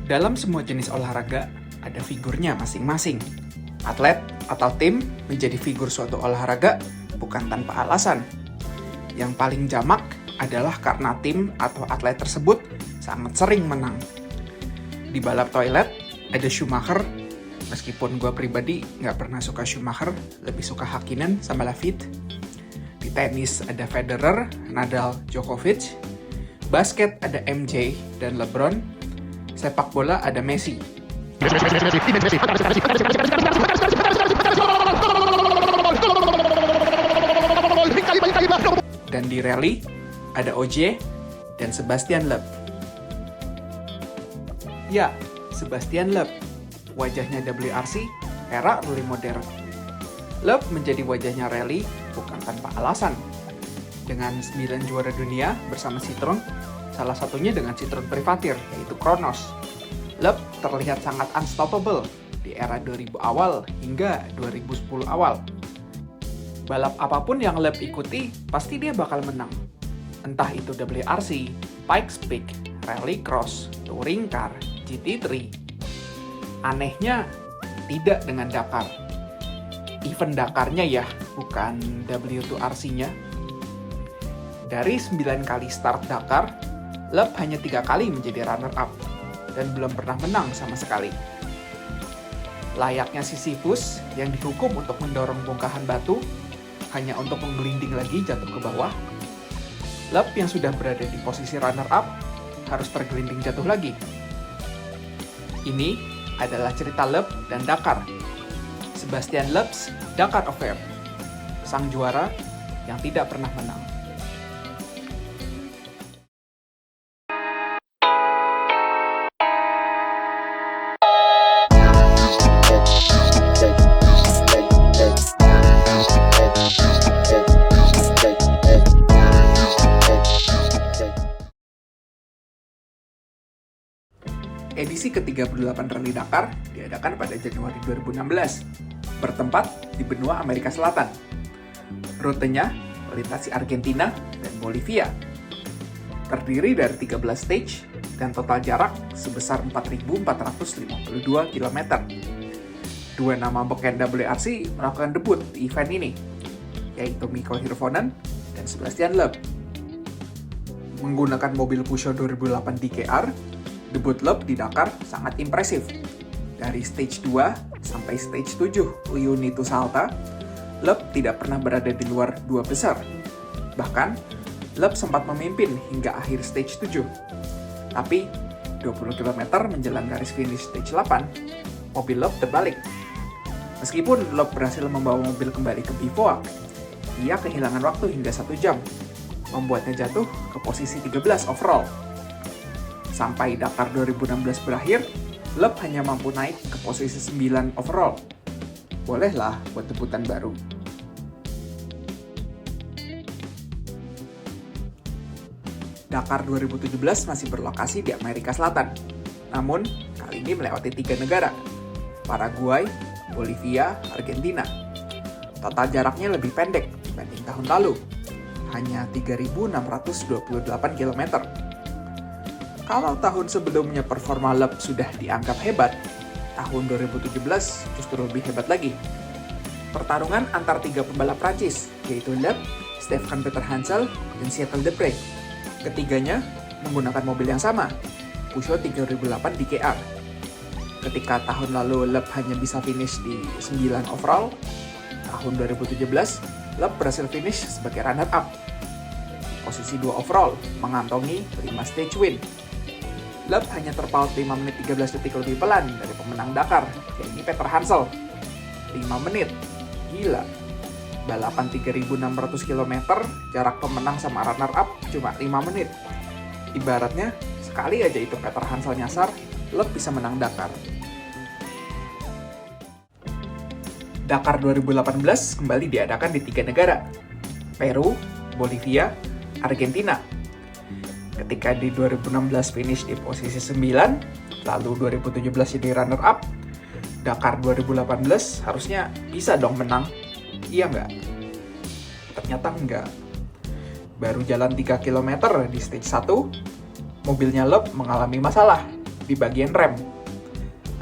Dalam semua jenis olahraga, ada figurnya masing-masing. Atlet atau tim menjadi figur suatu olahraga bukan tanpa alasan. Yang paling jamak adalah karena tim atau atlet tersebut sangat sering menang. Di balap toilet, ada Schumacher. Meskipun gue pribadi nggak pernah suka Schumacher, lebih suka Hakkinen sama Laffite. Di tenis ada Federer, Nadal, Djokovic. Basket ada MJ dan LeBron. Sepak bola ada Messi. Dan di rally ada Ogier dan Sebastian Loeb. Ya, Sebastian Loeb, wajahnya WRC era rally modern. Loeb menjadi wajahnya rally bukan tanpa alasan. Dengan 9 juara dunia bersama Citroen, salah satunya dengan Citroen Privateer, yaitu Kronos. Loeb terlihat sangat unstoppable di era 2000 awal hingga 2010 awal. Balap apapun yang Loeb ikuti, pasti dia bakal menang. Entah itu WRC, Pikes Peak, Rallycross, Touring Car, GT3. Anehnya, tidak dengan Dakar. Event Dakarnya ya, bukan W2RC-nya. Dari 9 kali start Dakar, Loeb hanya 3 kali menjadi runner-up dan belum pernah menang sama sekali. Layaknya Sisyphus yang dihukum untuk mendorong bongkahan batu hanya untuk menggelinding lagi jatuh ke bawah, Loeb yang sudah berada di posisi runner-up harus tergelinding jatuh lagi. Ini adalah cerita Loeb dan Dakar. Sebastian Loeb's Dakar Affair, sang juara yang tidak pernah menang. Edisi ke-38 Rally Dakar diadakan pada Januari 2016, bertempat di benua Amerika Selatan. Rutenya melintasi Argentina dan Bolivia. Terdiri dari 13 stage dan total jarak sebesar 4.452 km. Dua nama beken WRC melakukan debut di event ini, yaitu Mikko Hirvonen dan Sebastian Loeb. Menggunakan mobil Peugeot 2008 DKR, debut Loeb di Dakar sangat impresif. Dari stage 2 sampai stage 7 Uyuni Salta, Loeb tidak pernah berada di luar 2 besar. Bahkan, Loeb sempat memimpin hingga akhir stage 7. Tapi, 20 km menjelang garis finish stage 8, mobil Loeb terbalik. Meskipun Loeb berhasil membawa mobil kembali ke bivouac, ia kehilangan waktu hingga 1 jam, membuatnya jatuh ke posisi 13 overall. Sampai Dakar 2016 berakhir, Loeb hanya mampu naik ke posisi 9 overall. Bolehlah buat debutan baru. Dakar 2017 masih berlokasi di Amerika Selatan. Namun, kali ini melewati 3 negara, Paraguay, Bolivia, Argentina. Total jaraknya lebih pendek dibanding tahun lalu, hanya 3.628 km. Kalau tahun sebelumnya performa Loeb sudah dianggap hebat, tahun 2017 justru lebih hebat lagi. Pertarungan antar 3 pembalap Prancis, yaitu Loeb, Stefan Peter Hansel, dan Cyril Depré. Ketiganya menggunakan mobil yang sama, Peugeot 3008 DKR. Ketika tahun lalu Loeb hanya bisa finish di 9 overall, tahun 2017 Loeb berhasil finish sebagai runner-up. Posisi 2 overall, mengantongi 5 stage win. Loeb hanya terpaut 5 menit 13 detik lebih pelan dari pemenang Dakar, yaitu Peter Hansel. 5 menit. Gila. Balapan 3.600 km, jarak pemenang sama runner-up cuma 5 menit. Ibaratnya, sekali aja itu Peter Hansel nyasar, Loeb bisa menang Dakar. Dakar 2018 kembali diadakan di 3 negara, Peru, Bolivia, Argentina. Ketika di 2016 finish di posisi 9, lalu 2017 jadi runner-up, Dakar 2018 harusnya bisa dong menang. Iya nggak? Ternyata nggak. Baru jalan 3 km di stage 1, mobilnya Loeb mengalami masalah. di bagian rem.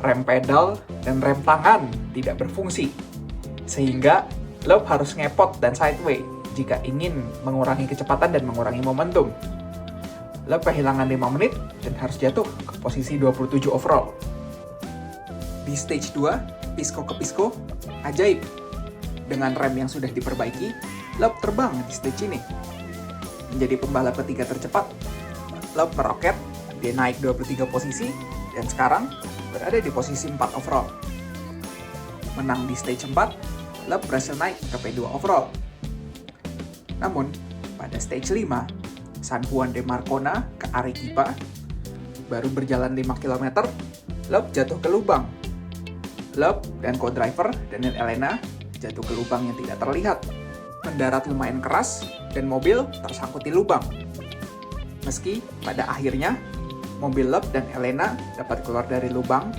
Rem pedal dan rem tangan tidak berfungsi, sehingga Loeb harus ngepot dan sideway jika ingin mengurangi kecepatan dan mengurangi momentum. Loeb kehilangan 5 menit dan harus jatuh ke posisi 27 overall. Di stage 2, pisco ke pisco, ajaib. Dengan rem yang sudah diperbaiki, Loeb terbang di stage ini. Menjadi pembalap ketiga tercepat, Loeb meroket, dia naik 23 posisi, dan sekarang berada di posisi 4 overall. Menang di stage 4, Loeb berhasil naik ke P2 overall. Namun, pada stage 5, San Juan de Marcona ke Arequipa, baru berjalan 5 km, Loeb jatuh ke lubang. Loeb dan co-driver Daniel Elena jatuh ke lubang yang tidak terlihat. Mendarat lumayan keras dan mobil tersangkut di lubang. Meski pada akhirnya, mobil Loeb dan Elena dapat keluar dari lubang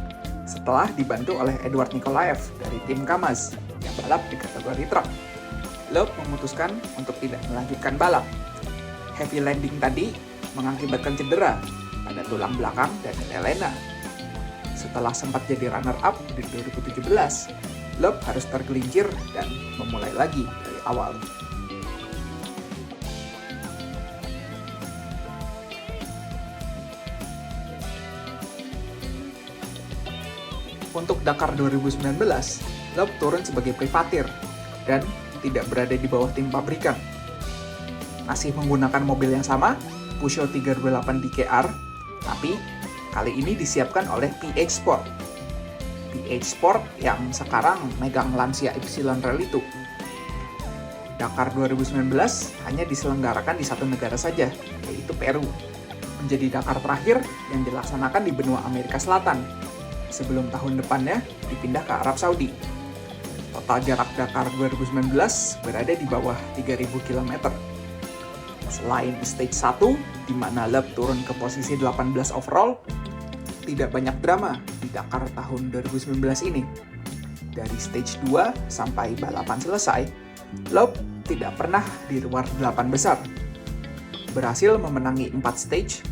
setelah dibantu oleh Edward Nikolaev dari tim Kamaz yang balap di kategori truk. Loeb memutuskan untuk tidak melanjutkan balap. Heavy landing tadi mengakibatkan cedera pada tulang belakang Daniel Elena. Setelah sempat jadi runner-up di 2017, Loeb harus tergelincir dan memulai lagi dari awal. Untuk Dakar 2019, Loeb turun sebagai privatir dan tidak berada di bawah tim pabrikan. Masih menggunakan mobil yang sama, Peugeot 328 DKR, tapi kali ini disiapkan oleh PH Sport. PH Sport yang sekarang megang Lancia Ypsilon Rally 2. Dakar 2019 hanya diselenggarakan di satu negara saja, yaitu Peru. Menjadi Dakar terakhir yang dilaksanakan di benua Amerika Selatan, sebelum tahun depannya dipindah ke Arab Saudi. Total jarak Dakar 2019 berada di bawah 3.000 km. Selain stage 1, di mana Loeb turun ke posisi 18 overall, tidak banyak drama di Dakar tahun 2019 ini. Dari stage 2 sampai balapan selesai, Loeb tidak pernah di luar 8 besar. Berhasil memenangi 4 stage,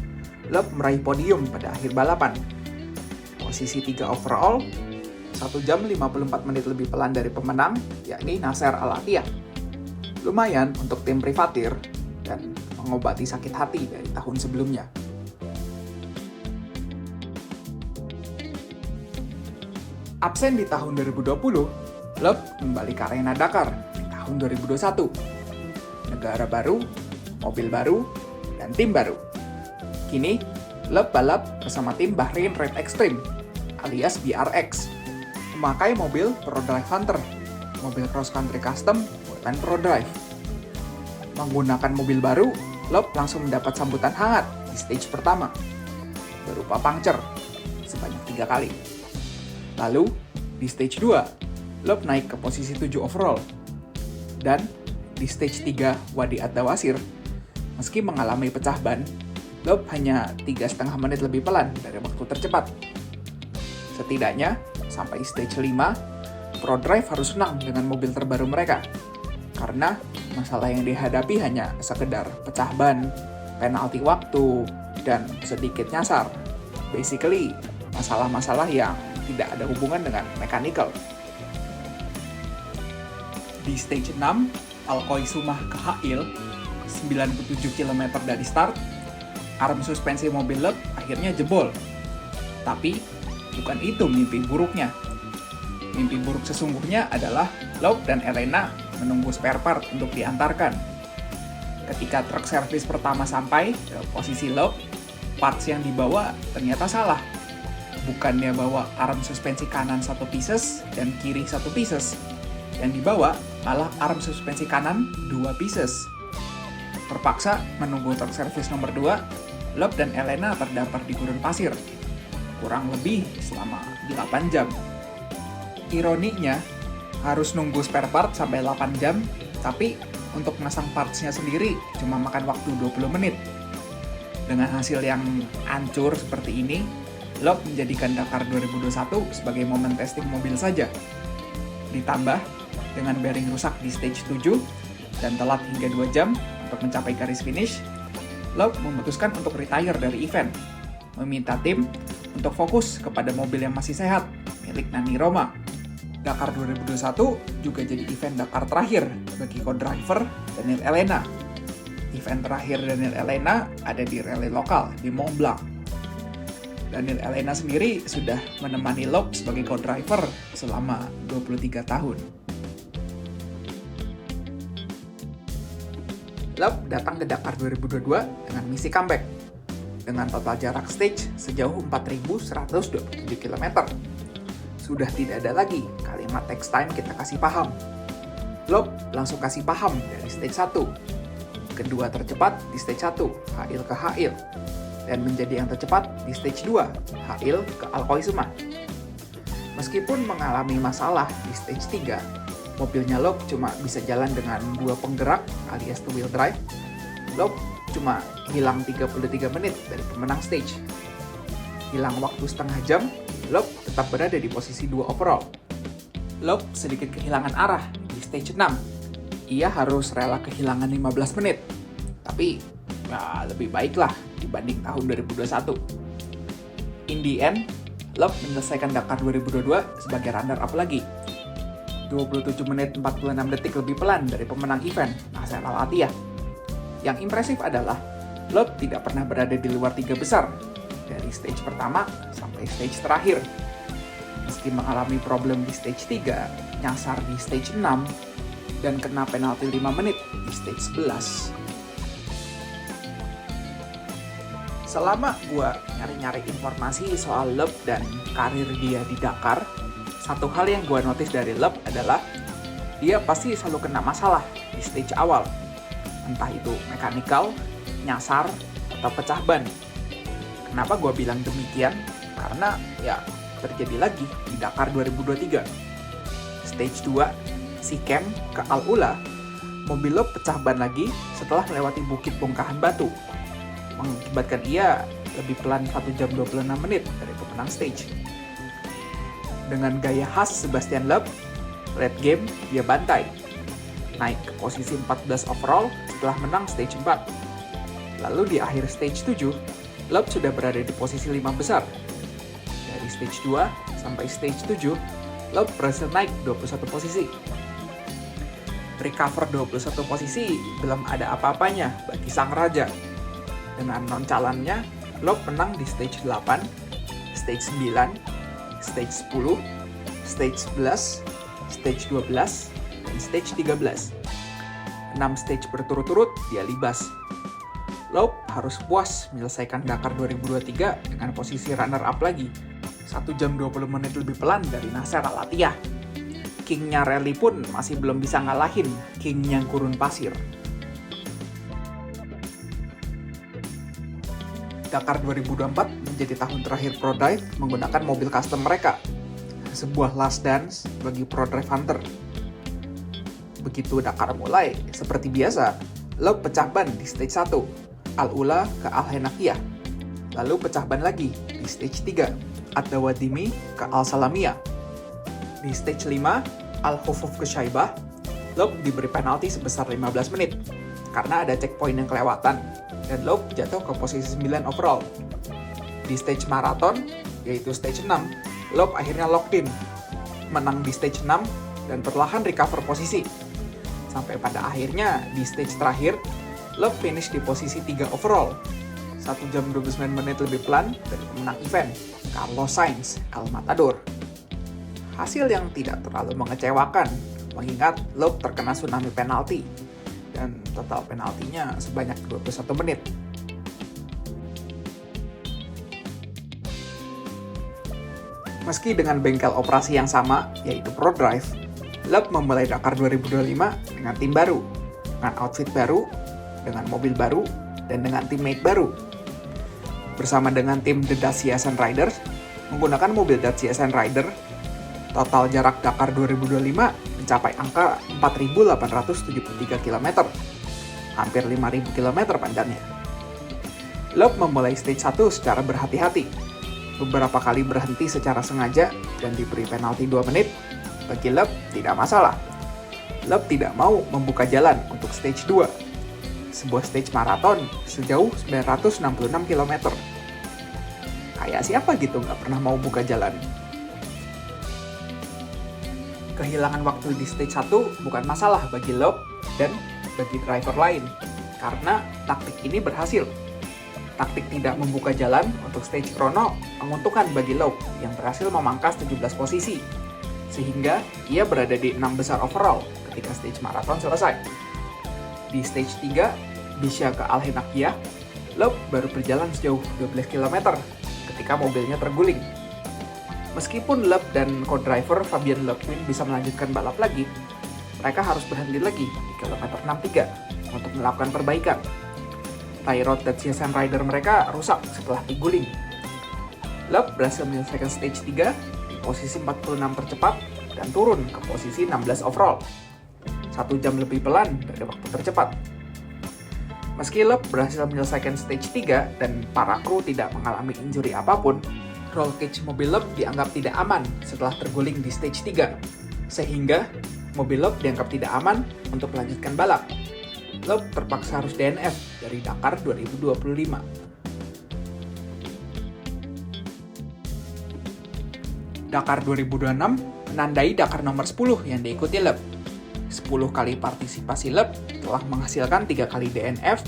Loeb meraih podium pada akhir balapan. Posisi 3 overall, 1 jam 54 menit lebih pelan dari pemenang, yakni Nasser Al-Attiyah. Lumayan untuk tim privatir dan mengobati sakit hati dari tahun sebelumnya. Absen di tahun 2020, Loeb kembali ke arena Dakar di tahun 2021. Negara baru, mobil baru, dan tim baru. Kini, Loeb balap bersama tim Bahrain Red Extreme, alias BRX, memakai mobil ProDrive Hunter, mobil cross country custom buatan ProDrive. Menggunakan mobil baru, Loeb langsung mendapat sambutan hangat di stage pertama, berupa puncture sebanyak 3 kali. Lalu, di stage 2, Loeb naik ke posisi 7 overall. Dan di stage 3 Wadi Ad-Dawasir, meski mengalami pecah ban, Loeb hanya 3,5 menit lebih pelan dari waktu tercepat. Setidaknya, sampai stage 5, ProDrive harus senang dengan mobil terbaru mereka. Karena masalah yang dihadapi hanya sekedar pecah ban, penalti waktu, dan sedikit nyasar. Basically, masalah-masalah yang tidak ada hubungan dengan mechanical. Di stage 6, Alcoy Sumah ke Hail, 97 km dari start, arm suspensi mobil Loeb akhirnya jebol. Tapi, bukan itu mimpi buruknya. Mimpi buruk sesungguhnya adalah Loeb dan Elena menunggu spare part untuk diantarkan. Ketika truk servis pertama sampai ke posisi Loeb, parts yang dibawa ternyata salah. Bukannya bawa arm suspensi kanan 1 pieces dan kiri 1 pieces. Yang dibawa malah arm suspensi kanan 2 pieces. Terpaksa menunggu truk servis nomor 2, Loeb dan Elena terdampar di gurun pasir. Kurang lebih selama 8 jam. Ironinya, harus nunggu spare part sampai 8 jam, tapi untuk masang partsnya sendiri cuma makan waktu 20 menit. Dengan hasil yang hancur seperti ini, Loeb menjadikan Dakar 2021 sebagai momen testing mobil saja. Ditambah, dengan bearing rusak di stage 7 dan telat hingga 2 jam untuk mencapai garis finish, Loeb memutuskan untuk retire dari event, meminta tim untuk fokus kepada mobil yang masih sehat, milik Nani Roma. Dakar 2021 juga jadi event Dakar terakhir bagi co-driver Daniel Elena. Event terakhir Daniel Elena ada di rally lokal di Mont Blanc. Daniel Elena sendiri sudah menemani Loeb sebagai co-driver selama 23 tahun. Loeb datang ke Dakar 2022 dengan misi comeback, dengan total jarak stage sejauh 4.127 km. Sudah tidak ada lagi kalimat text time kita kasih paham. Loeb langsung kasih paham dari stage 1. Kedua tercepat di stage 1, Hail ke Hail. Dan menjadi yang tercepat di stage 2, Hail ke Alcoisema. Meskipun mengalami masalah di stage 3, mobilnya Loeb cuma bisa jalan dengan 2 penggerak alias two-wheel drive. Loeb cuma hilang 33 menit dari pemenang stage. Hilang waktu setengah jam, Loeb tetap berada di posisi 2 overall. Loeb sedikit kehilangan arah di stage 6. Ia harus rela kehilangan 15 menit. Tapi, ya lebih baiklah dibanding tahun 2021. In the end, Loeb menyelesaikan Dakar 2022 sebagai runner-up lagi. 27 menit 46 detik lebih pelan dari pemenang event, Nasser Al-Attiyah. Yang impresif adalah, Loeb tidak pernah berada di luar 3 besar, dari stage pertama sampai stage terakhir. Meski mengalami problem di stage 3, nyasar di stage 6, dan kena penalti 5 menit di stage 11. Selama gue nyari-nyari informasi soal Loeb dan karir dia di Dakar, satu hal yang gue notice dari Loeb adalah dia pasti selalu kena masalah di stage awal. Entah itu mechanical, nyasar, atau pecah ban. Kenapa gue bilang demikian? Karena ya terjadi lagi di Dakar 2023. Stage 2, Sikem ke Al-Ula, mobil Loeb pecah ban lagi setelah melewati bukit bongkahan batu, mengakibatkan ia lebih pelan 1 jam 26 menit dari pemenang stage. Dengan gaya khas Sebastian Loeb, late game dia bantai, naik ke posisi 14 overall setelah menang stage 4. Lalu di akhir stage 7, Loeb sudah berada di posisi 5 besar. Dari stage 2 sampai stage 7, Loeb berhasil naik 21 posisi. Recover 21 posisi belum ada apa-apanya bagi sang raja. Dengan nonchalannya, Loeb menang di stage 8, stage 9, stage 10, stage 11, stage 12, dan stage 13. 6 stage berturut-turut dia libas. Loeb harus puas menyelesaikan Dakar 2023 dengan posisi runner-up lagi, 1 jam 20 menit lebih pelan dari Nasser Al-Attiyah. King-nya rally pun masih belum bisa ngalahin King-nya gurun pasir. Dakar 2024 menjadi tahun terakhir ProDrive menggunakan mobil custom mereka. Sebuah last dance bagi ProDrive Hunter. Begitu Dakar mulai, seperti biasa, Loeb pecah ban di stage 1, Al-Ula ke Al-Henafiyah. Lalu pecah ban lagi di stage 3, Ad-Dawadimi ke Al-Salamiyah. Di stage 5, Al-Hufuf ke Syaibah, Loeb diberi penalti sebesar 15 menit karena ada checkpoint yang kelewatan, dan Loeb jatuh ke posisi 9 overall. Di stage marathon, yaitu stage 6, Loeb akhirnya locked in, menang di stage 6, dan perlahan recover posisi. Sampai pada akhirnya, di stage terakhir, Loeb finish di posisi 3 overall, 1 jam 29 menit lebih pelan dari pemenang event, Carlos Sainz, El Matador. Hasil yang tidak terlalu mengecewakan, mengingat Loeb terkena tsunami penalti, dan total penaltinya sebanyak 21 menit. Meski dengan bengkel operasi yang sama, yaitu ProDrive, Loeb memulai Dakar 2025 dengan tim baru, dengan outfit baru, dengan mobil baru, dan dengan teammate baru. Bersama dengan tim The Dacia Sun Riders, menggunakan mobil Dacia Sun Rider, total jarak Dakar 2025 mencapai angka 4.873 km, hampir 5.000 km panjangnya. Loeb memulai stage 1 secara berhati-hati, beberapa kali berhenti secara sengaja dan diberi penalti 2 menit. Bagi Loeb tidak masalah. Loeb tidak mau membuka jalan untuk stage 2, sebuah stage maraton sejauh 966 km. kayak siapa gitu nggak pernah mau buka jalan. Kehilangan waktu di stage 1 bukan masalah bagi Loeb dan bagi driver lain, karena taktik ini berhasil. Taktik tidak membuka jalan untuk stage chrono menguntungkan bagi Loeb yang berhasil memangkas 17 posisi, sehingga ia berada di 6 besar overall ketika stage marathon selesai. Di stage 3, Bisha ke Alhenakia, Loeb baru berjalan sejauh 12 km ketika mobilnya terguling. Meskipun Loeb dan co-driver Fabian Loebwin bisa melanjutkan balap lagi, mereka harus berhenti lagi di kilometer 63 untuk melakukan perbaikan. Tie rod dan CSM rider mereka rusak setelah diguling. Loeb berhasil menyelesaikan stage 3 di posisi 46 tercepat dan turun ke posisi 16 overall. 1 jam lebih pelan dari waktu tercepat. Meski Loeb berhasil menyelesaikan stage 3 dan para kru tidak mengalami injury apapun, roll cage mobil Loeb dianggap tidak aman setelah terguling di stage 3, sehingga mobil Loeb dianggap tidak aman untuk melanjutkan balap. Loeb terpaksa harus DNF dari Dakar 2025. Dakar 2026 menandai Dakar nomor 10 yang diikuti Loeb. 10 kali partisipasi Loeb telah menghasilkan 3 kali DNF,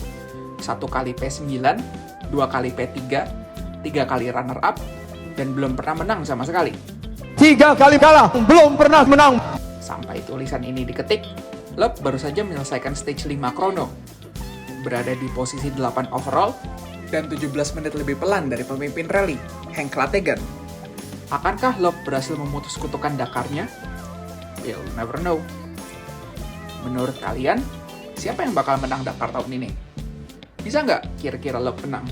1 kali P9, 2 kali P3, 3 kali runner-up, dan belum pernah menang sama sekali. 3 kali kalah, belum pernah menang. Sampai tulisan ini diketik, Loeb baru saja menyelesaikan stage 5 chrono, berada di posisi 8 overall, dan 17 menit lebih pelan dari pemimpin rally, Henk Lategan. Akankah Loeb berhasil memutus kutukan Dakarnya? We'll never know. Menurut kalian, siapa yang bakal menang Dakar tahun ini? Bisa nggak kira-kira Loeb menang?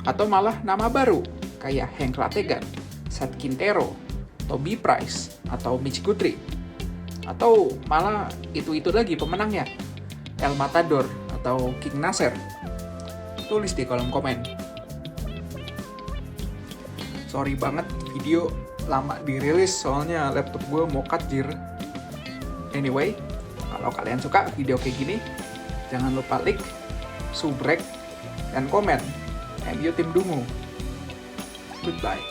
Atau malah nama baru, kayak Henk Lategan, Seth Quintero, Toby Price, atau Mitch Guthrie? Atau malah itu-itu lagi pemenangnya, El Matador atau King Nasser? Tulis di kolom komen. Sorry banget, video lama dirilis soalnya laptop gue mau cut jir. Anyway, kalau kalian suka video kayak gini, jangan lupa like, subrek, dan komen. MU Tim Dungu. Goodbye.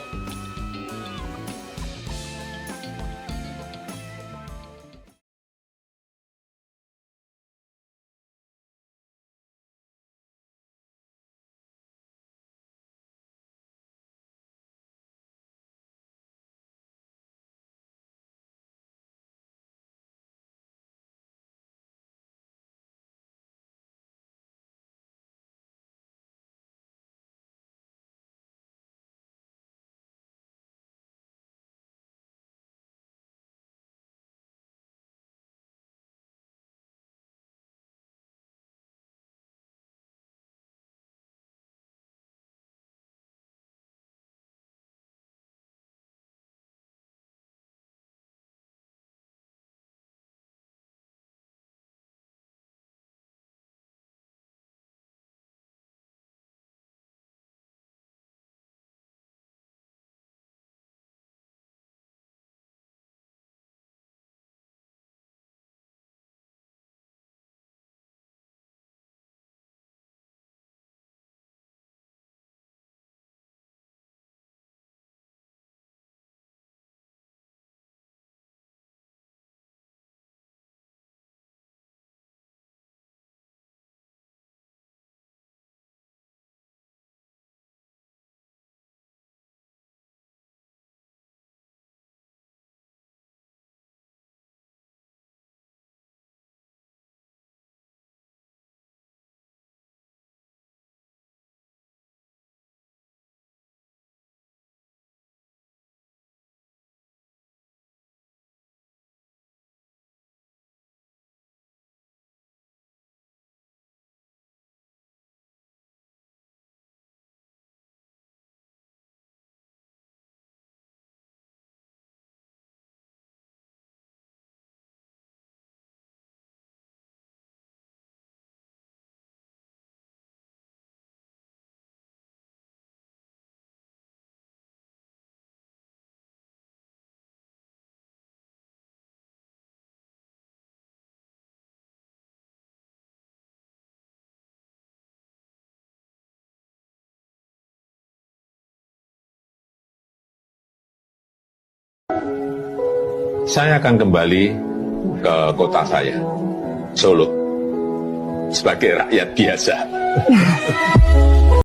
saya akan kembali ke kota saya, Solo, sebagai rakyat biasa.